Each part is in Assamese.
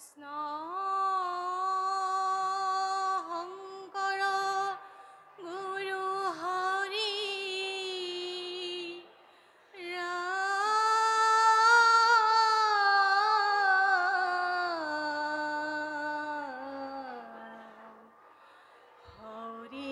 কৃষ্ণ শংকৰ গুৰু হৰি হৰি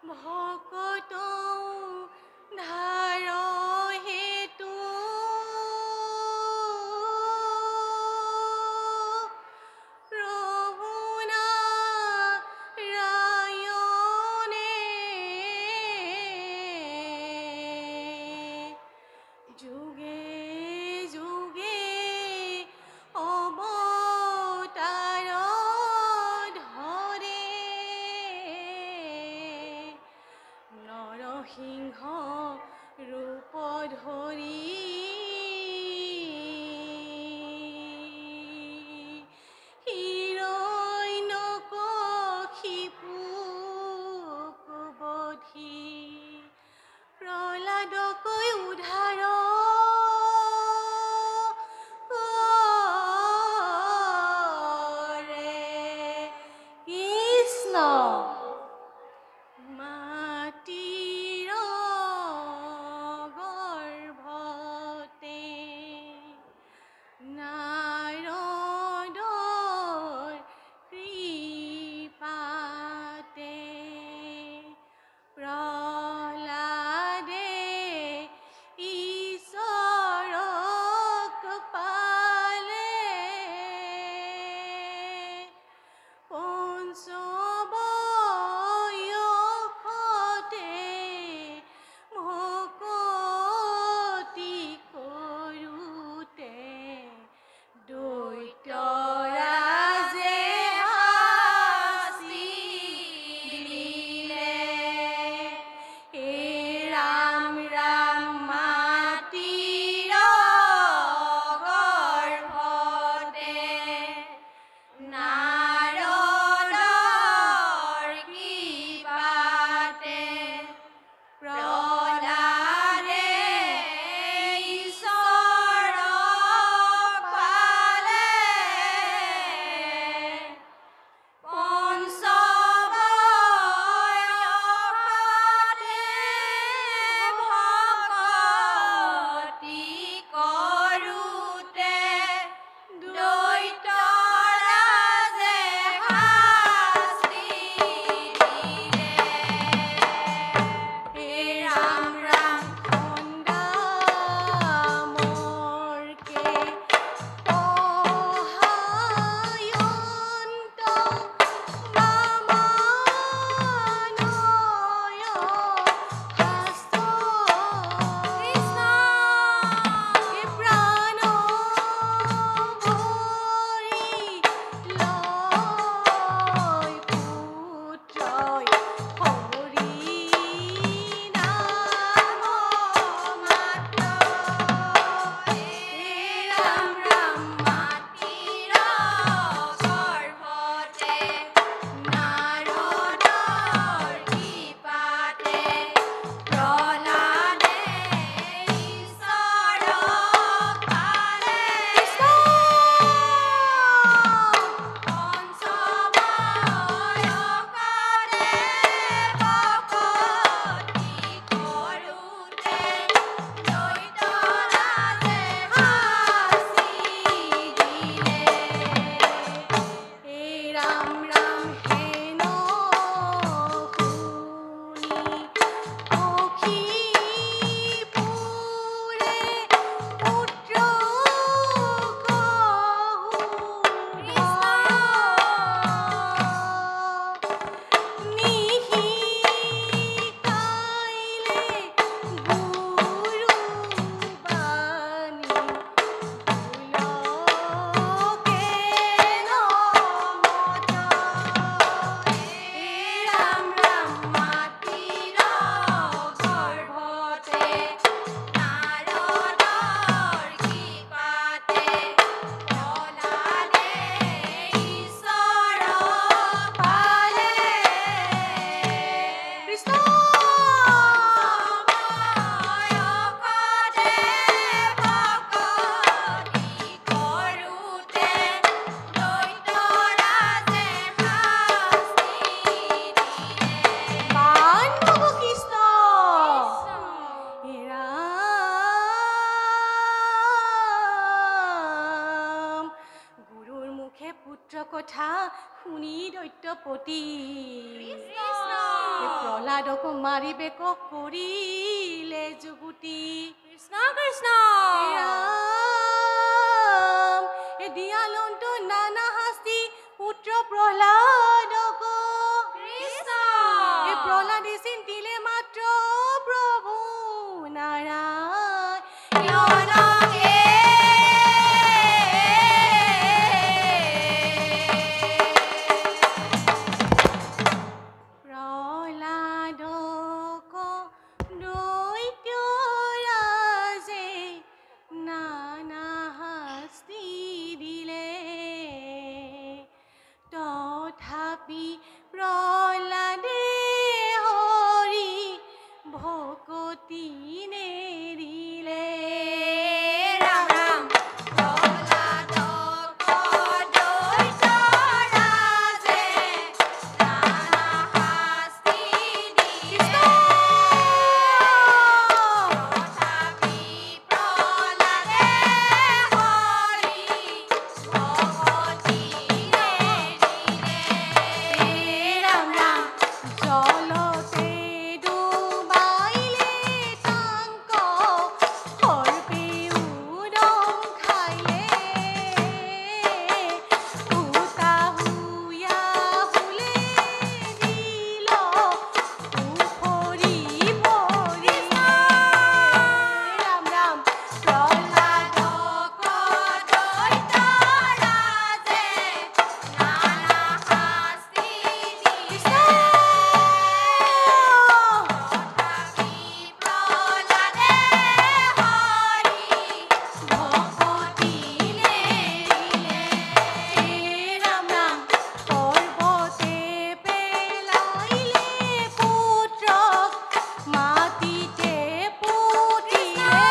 ভকত ধাৰ হেতু প্ৰভু নাৰায়ণে যুগে যুগে অৱতাৰ ধৰে নৰসিংহ ৰূপ ধৰি হিৰণ্যকশিপু বধি প্ৰহ্লাদকৈ উদ্ধাৰ কৰে কৃষ্ণ মাটিৰ গৰ্ভত কথা শুনি দৈত্যপতি প্ৰহ্লাদক মাৰিবেক কৰিলে যুগুতি কৃষ্ণ কৃষ্ণ ৰাম দিয়ালন্ত নানা শাস্তি পুত্ৰ প্ৰহ্লাদক প্ৰহ্লাদে চিন্তিলে মাত্ৰ প্ৰভু নাৰায়ণকে প্ৰহ্লাদক দৈত্যৰাজে নানা শাস্তি দিলে তথাপি প্ৰহ্লাদে হৰি ভকতি নেৰিলে ৰাম ৰাম প্ৰহ্লাদক দৈত্যৰাজে নানা শাস্তি দিলে তথাপি প্ৰহ্লাদে হৰি ভকতি নেৰিলে ৰাম ৰাম জলতে ডুবাইলে তাংক সৰ্পে উদং খাইলে হুতাহুয়া হুলে দিল উফৰি পৰি ৰাম ৰাম প্ৰহ্লাদক দৈত্যৰাজে নানা শাস্তি দিলে তথাপি প্ৰহ্লাদে হৰি ভকতি নেৰিলে ৰাম ৰাম পৰ্বতে পেলাইলে পুত্ৰক মাটিতে পুতিলে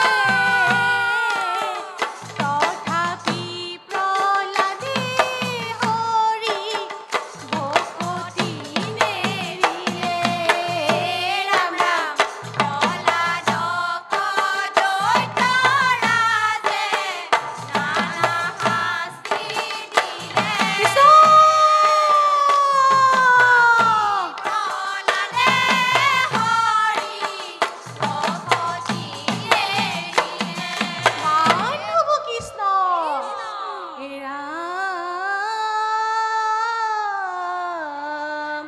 তথাপি প্ৰহ্লাদে হৰি ভকতি নেৰিলে ৰাম ৰাম প্ৰহ্লাদক দৈত্যৰাজে নানা শাস্তি দিলে প্ৰহ্লাদে হৰি ভকতি নেৰিলে মানৱ কৃষ্ণ ৰাম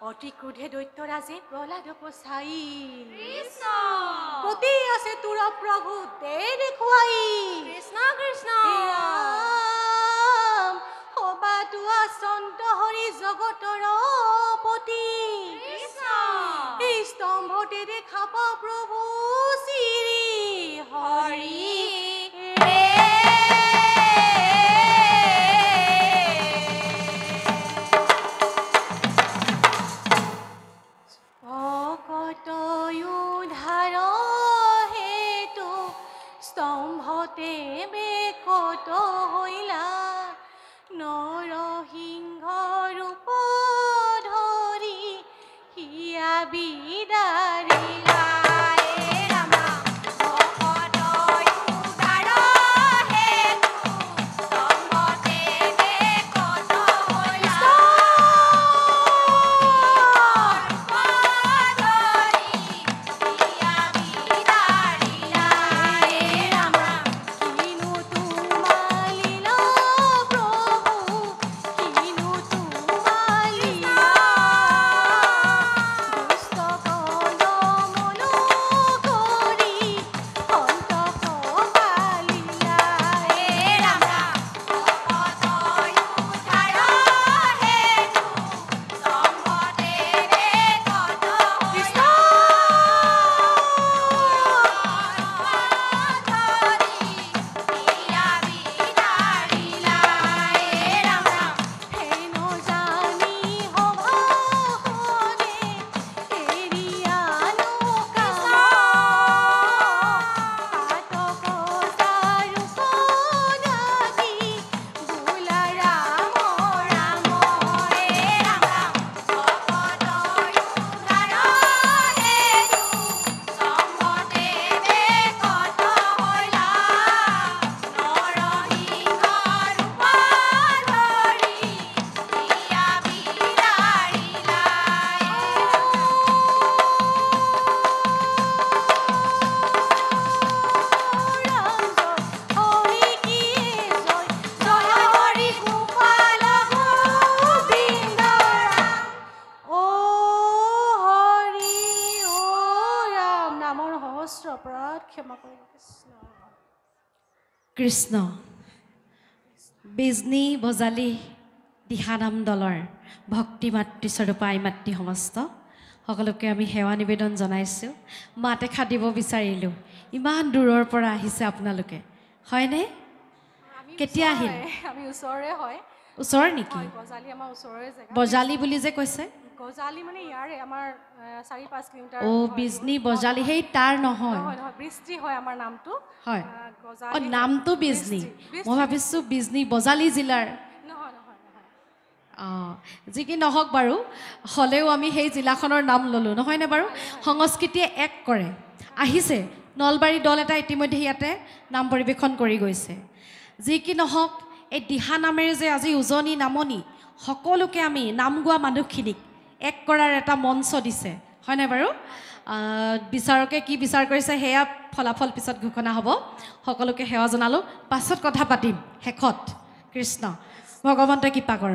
অতি ক্ৰোধে দৈত্যৰাজে প্ৰহ্লাদক চাই কতি আছে তোৰ প্ৰভু দে দেখুৱাই কৃষ্ণ কৃষ্ণ ৰাম সবাতো আচন্ত হৰি জগতৰ পতি এই স্তম্ভতে দেখা পাওঁ প্ৰভু শ্ৰী হৰি ভকত উদ্ধাৰ হেতু স্তম্ভতে বেকত হৈলা নৰসিংহ ৰূপ ধৰি হিয়া বিদাৰিলা ৰাম ৰাম ভকত উদ্ধাৰ হেতু স্তম্ভতে বেকত হৈলা কিনো তোমালিলা কৃষ্ণ বিজনী বজালি দিহানাম দলৰ ভক্তি মাতৃস্বৰূপা আই মাতৃ সমস্ত সকলোকে আমি সেৱা নিবেদন জনাইছোঁ মাত এষাৰ দিব বিচাৰিলোঁ ইমান দূৰৰ পৰা আহিছে আপোনালোকে হয়নে কেতিয়া আহিল আমি ওচৰৰে হয় ওচৰ নেকি গজালি আমাৰ ওচৰৰে জেগা বজালি বুলি যে কৈছে গজালি মানে ইয়াৰে আমাৰ 4-5 কিলোমিটাৰ অ বিজনী বজালি সেই তাৰ নহয় নহয় নহয় বৃষ্টি হয় আমাৰ নামটো হয় গজালি অ নামটো বিজনী মই ভাবিছোঁ বিজনী বজালি জিলাৰ নহয় নহয় নহয় যি কি নহওক বাৰু হ'লেও আমি সেই জিলাখনৰ নাম ল'লোঁ নহয়নে বাৰু সংস্কৃতিয়ে এক কৰে আহিছে নলবাৰী দল এটা ইতিমধ্যে ইয়াতে নাম পৰিৱেশন কৰি গৈছে যি কি নহওক এই দিহা নামেৰে যে আজি উজনি নামনি সকলোকে আমি নাম গোৱা মানুহখিনিক এক কৰাৰ এটা মঞ্চ দিছে হয়নে বাৰু বিচাৰকে কি বিচাৰ কৰিছে সেয়া ফলাফল পিছত ঘোষণা হ'ব সকলোকে সেৱা জনালোঁ পাছত কথা পাতিম শেষত কৃষ্ণ ভগৱন্তই কৃপা কৰক